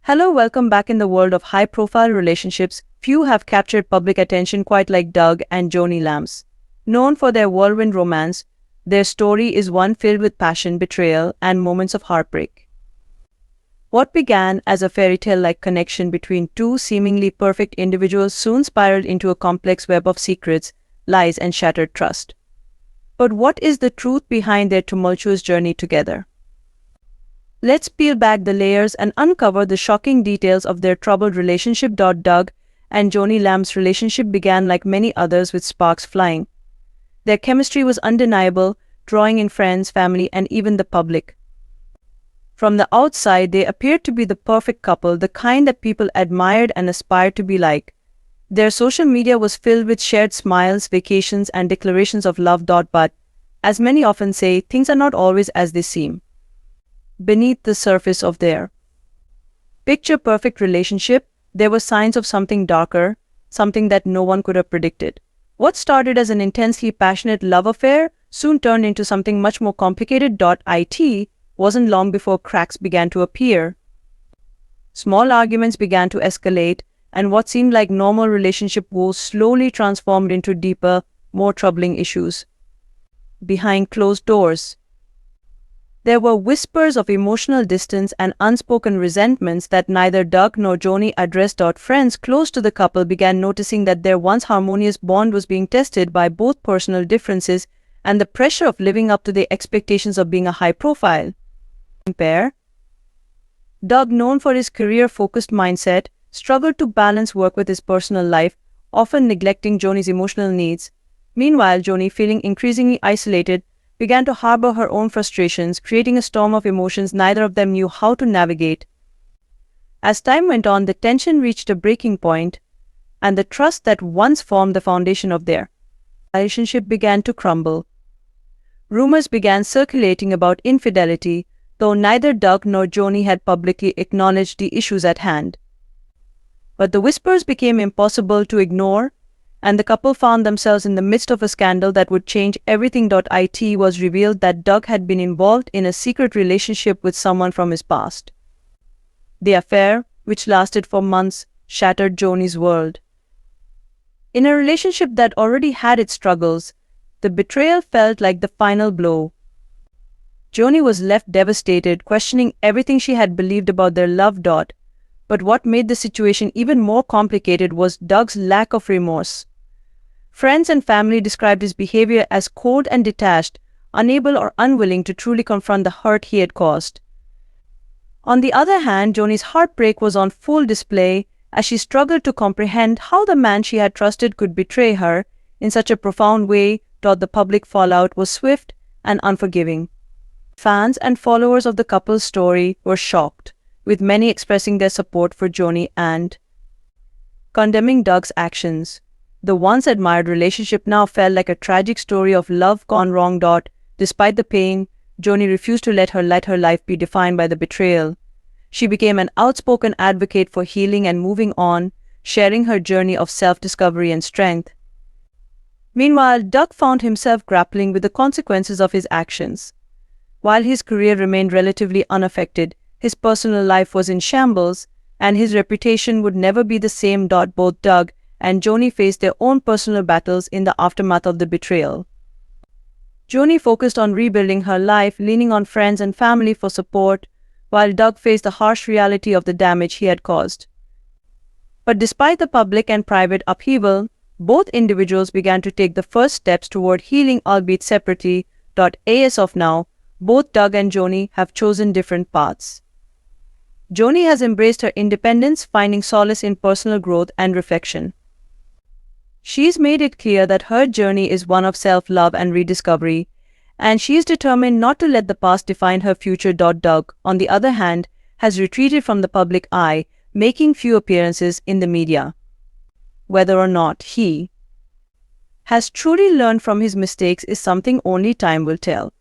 Hello, welcome back. In the world of high-profile relationships, few have captured public attention quite like Doug and Joni Lamb's. Known for their whirlwind romance, their story is one filled with passion, betrayal, and moments of heartbreak. What began as a fairy tale-like connection between two seemingly perfect individuals soon spiraled into a complex web of secrets, lies, and shattered trust. But what is the truth behind their tumultuous journey together? Let's peel back the layers and uncover the shocking details of their troubled relationship. Doug and Joni Lamb's relationship began like many others with sparks flying. Their chemistry was undeniable, drawing in friends, family, and even the public. From the outside, they appeared to be the perfect couple, the kind that people admired and aspired to be like. Their social media was filled with shared smiles, vacations, and declarations of love. But, as many often say, things are not always as they seem. Beneath the surface of their picture-perfect relationship, there were signs of something darker, something that no one could have predicted. What started as an intensely passionate love affair soon turned into something much more complicated. It wasn't long before cracks began to appear. Small arguments began to escalate, and what seemed like normal relationship woes slowly transformed into deeper, more troubling issues. Behind closed doors, there were whispers of emotional distance and unspoken resentments that neither Doug nor Joni addressed. Friends close to the couple began noticing that their once harmonious bond was being tested by both personal differences and the pressure of living up to the expectations of being a high-profile pair. Doug, known for his career-focused mindset, struggled to balance work with his personal life, often neglecting Joni's emotional needs. Meanwhile, Joni, feeling increasingly isolated, began to harbor her own frustrations, creating a storm of emotions neither of them knew how to navigate. As time went on, the tension reached a breaking point, and the trust that once formed the foundation of their relationship began to crumble. Rumors began circulating about infidelity, though neither Doug nor Joni had publicly acknowledged the issues at hand. But the whispers became impossible to ignore, and the couple found themselves in the midst of a scandal that would change everything. It was revealed that Doug had been involved in a secret relationship with someone from his past. The affair, which lasted for months, shattered Joni's world. In a relationship that already had its struggles, the betrayal felt like the final blow. Joni was left devastated, questioning everything she had believed about their love. But what made the situation even more complicated was Doug's lack of remorse. Friends and family described his behavior as cold and detached, unable or unwilling to truly confront the hurt he had caused. On the other hand, Joni's heartbreak was on full display as she struggled to comprehend how the man she had trusted could betray her in such a profound way. The public fallout was swift and unforgiving. Fans and followers of the couple's story were shocked, with many expressing their support for Joni and condemning Doug's actions. The once admired relationship now felt like a tragic story of love gone wrong. Despite the pain, Joni refused to let her life be defined by the betrayal. She became an outspoken advocate for healing and moving on, sharing her journey of self-discovery and strength. Meanwhile, Doug found himself grappling with the consequences of his actions. While his career remained relatively unaffected, his personal life was in shambles, and his reputation would never be the same. Both Doug and Joni faced their own personal battles in the aftermath of the betrayal. Joni focused on rebuilding her life, leaning on friends and family for support, while Doug faced the harsh reality of the damage he had caused. But despite the public and private upheaval, both individuals began to take the first steps toward healing, albeit separately. As of now, both Doug and Joni have chosen different paths. Joni has embraced her independence, finding solace in personal growth and reflection. She's made it clear that her journey is one of self-love and rediscovery, and she is determined not to let the past define her future. Doug, on the other hand, has retreated from the public eye, making few appearances in the media. Whether or not he has truly learned from his mistakes is something only time will tell.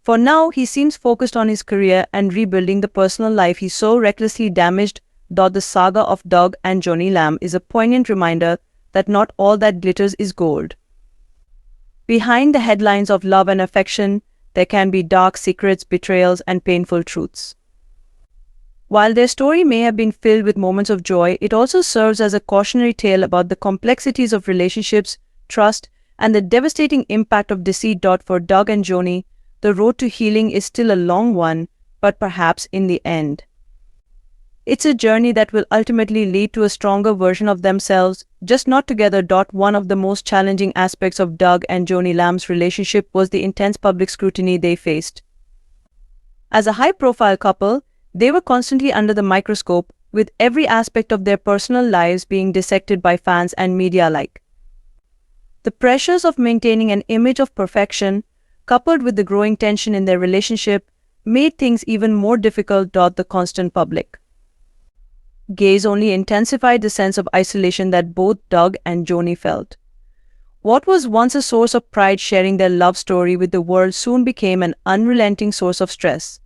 For now, he seems focused on his career and rebuilding the personal life he so recklessly damaged. The saga of Doug and Joni Lamb is a poignant reminder that not all that glitters is gold. Behind the headlines of love and affection, there can be dark secrets, betrayals, and painful truths. While their story may have been filled with moments of joy, it also serves as a cautionary tale about the complexities of relationships, trust, and the devastating impact of deceit. For Doug and Joni, the road to healing is still a long one, but perhaps in the end, it's a journey that will ultimately lead to a stronger version of themselves, just not together. One of the most challenging aspects of Doug and Joni Lamb's relationship was the intense public scrutiny they faced. As a high-profile couple, they were constantly under the microscope, with every aspect of their personal lives being dissected by fans and media alike. The pressures of maintaining an image of perfection, coupled with the growing tension in their relationship, made things even more difficult. The constant public gaze only intensified the sense of isolation that both Doug and Joni felt. What was once a source of pride, sharing their love story with the world, soon became an unrelenting source of stress.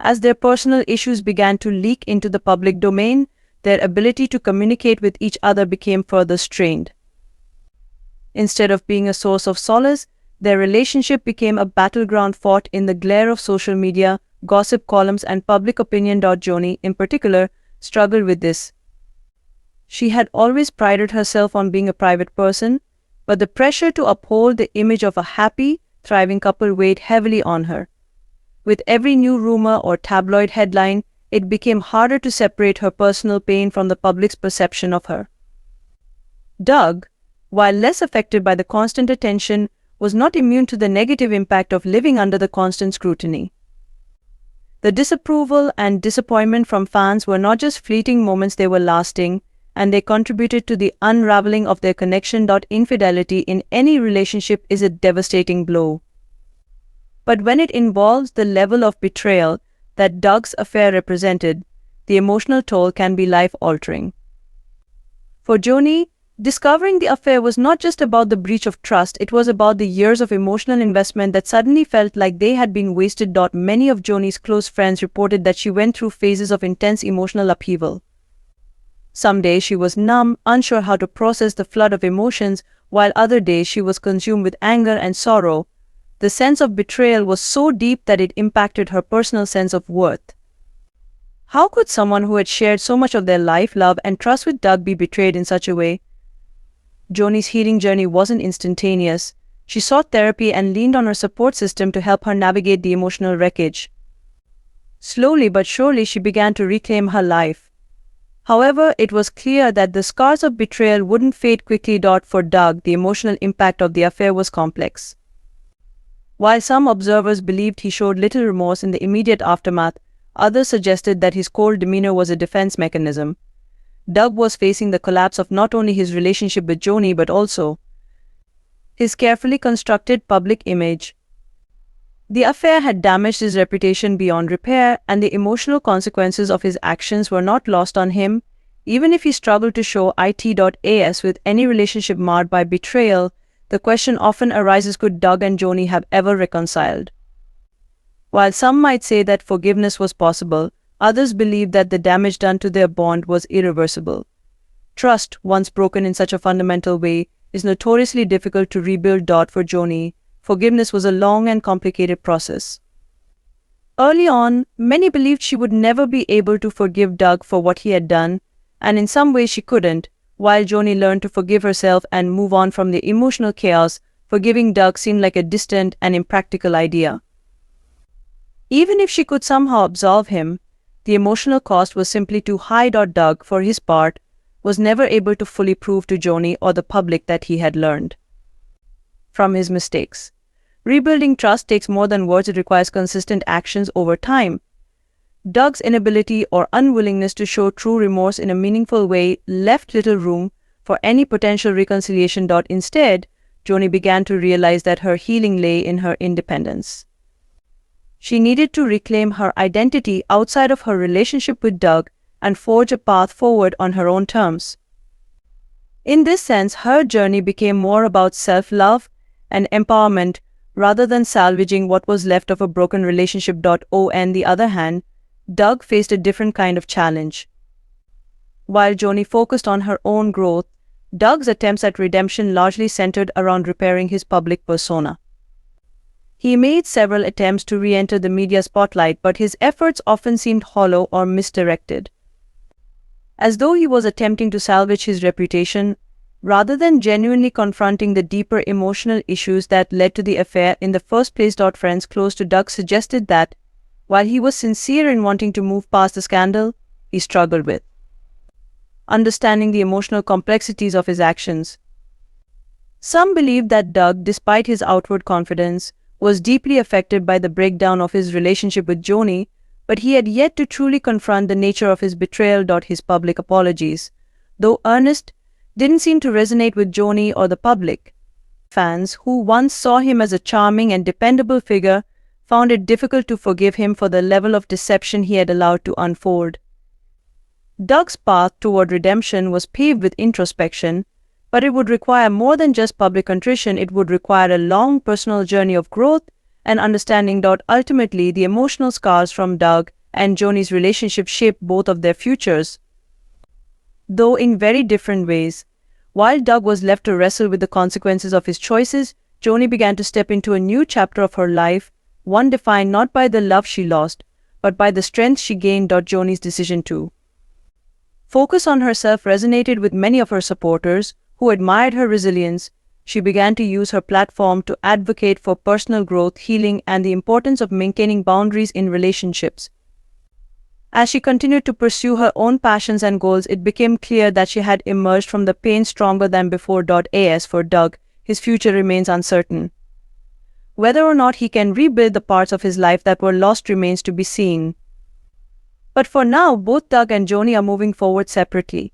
As their personal issues began to leak into the public domain, their ability to communicate with each other became further strained. Instead of being a source of solace, their relationship became a battleground fought in the glare of social media, gossip columns, and public opinion. Joni, in particular, struggled with this. She had always prided herself on being a private person, but the pressure to uphold the image of a happy, thriving couple weighed heavily on her. With every new rumor or tabloid headline, it became harder to separate her personal pain from the public's perception of her. Doug, while less affected by the constant attention, was not immune to the negative impact of living under the constant scrutiny. The disapproval and disappointment from fans were not just fleeting moments, they were lasting, and they contributed to the unraveling of their connection. Infidelity in any relationship is a devastating blow. But when it involves the level of betrayal that Doug's affair represented, the emotional toll can be life-altering. For Joni, discovering the affair was not just about the breach of trust, it was about the years of emotional investment that suddenly felt like they had been wasted. Many of Joni's close friends reported that she went through phases of intense emotional upheaval. Some days she was numb, unsure how to process the flood of emotions, while other days she was consumed with anger and sorrow. The sense of betrayal was so deep that it impacted her personal sense of worth. How could someone who had shared so much of their life, love, and trust with Doug be betrayed in such a way? Joni's healing journey wasn't instantaneous. She sought therapy and leaned on her support system to help her navigate the emotional wreckage. Slowly but surely, she began to reclaim her life. However, it was clear that the scars of betrayal wouldn't fade quickly. For Doug, the emotional impact of the affair was complex. While some observers believed he showed little remorse in the immediate aftermath, others suggested that his cold demeanor was a defense mechanism. Doug was facing the collapse of not only his relationship with Joni but also his carefully constructed public image. The affair had damaged his reputation beyond repair, and the emotional consequences of his actions were not lost on him. Even if he struggled to show it. With any relationship marred by betrayal, the question often arises, could Doug and Joni have ever reconciled? While some might say that forgiveness was possible, others believed that the damage done to their bond was irreversible. Trust, once broken in such a fundamental way, is notoriously difficult to rebuild. For Joni, forgiveness was a long and complicated process. Early on, many believed she would never be able to forgive Doug for what he had done, and in some ways she couldn't. While Joni learned to forgive herself and move on from the emotional chaos, forgiving Doug seemed like a distant and impractical idea. Even if she could somehow absolve him, the emotional cost was simply too high. Doug, for his part, was never able to fully prove to Joni or the public that he had learned from his mistakes. Rebuilding trust takes more than words, it requires consistent actions over time. Doug's inability or unwillingness to show true remorse in a meaningful way left little room for any potential reconciliation. Instead, Joni began to realize that her healing lay in her independence. She needed to reclaim her identity outside of her relationship with Doug and forge a path forward on her own terms. In this sense, her journey became more about self-love and empowerment rather than salvaging what was left of a broken relationship. On the other hand, Doug faced a different kind of challenge. While Joni focused on her own growth, Doug's attempts at redemption largely centered around repairing his public persona. He made several attempts to re-enter the media spotlight, but his efforts often seemed hollow or misdirected. As though he was attempting to salvage his reputation, rather than genuinely confronting the deeper emotional issues that led to the affair in the first place. Friends close to Doug suggested that, while he was sincere in wanting to move past the scandal, he struggled with understanding the emotional complexities of his actions. Some believed that Doug, despite his outward confidence, was deeply affected by the breakdown of his relationship with Joni, but he had yet to truly confront the nature of his betrayal. His public apologies, though earnest, didn't seem to resonate with Joni or the public. Fans, who once saw him as a charming and dependable figure, found it difficult to forgive him for the level of deception he had allowed to unfold. Doug's path toward redemption was paved with introspection, but it would require more than just public contrition. It would require a long personal journey of growth and understanding. Ultimately, the emotional scars from Doug and Joni's relationship shaped both of their futures, though in very different ways. While Doug was left to wrestle with the consequences of his choices, Joni began to step into a new chapter of her life, one defined not by the love she lost, but by the strength she gained. Joni's decision to focus on herself resonated with many of her supporters, who admired her resilience. She began to use her platform to advocate for personal growth, healing, and the importance of maintaining boundaries in relationships. As she continued to pursue her own passions and goals, it became clear that she had emerged from the pain stronger than before. As for Doug, his future remains uncertain. Whether or not he can rebuild the parts of his life that were lost remains to be seen. But for now, both Doug and Joni are moving forward separately.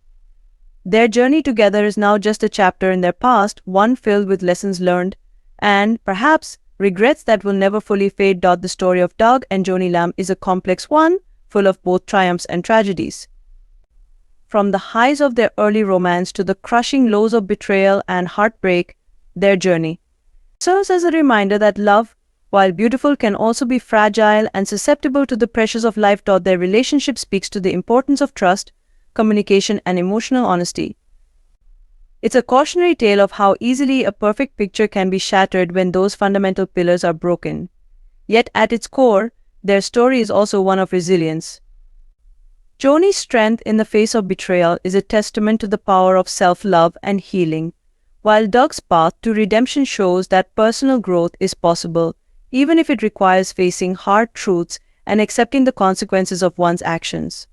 Their journey together is now just a chapter in their past, one filled with lessons learned and, perhaps, regrets that will never fully fade. The story of Doug and Joni Lamb is a complex one, full of both triumphs and tragedies. From the highs of their early romance to the crushing lows of betrayal and heartbreak, their journey serves as a reminder that love, while beautiful, can also be fragile and susceptible to the pressures of life. Their relationship speaks to the importance of trust, communication, and emotional honesty. It's a cautionary tale of how easily a perfect picture can be shattered when those fundamental pillars are broken. Yet at its core, their story is also one of resilience. Joni's strength in the face of betrayal is a testament to the power of self-love and healing, while Doug's path to redemption shows that personal growth is possible, even if it requires facing hard truths and accepting the consequences of one's actions.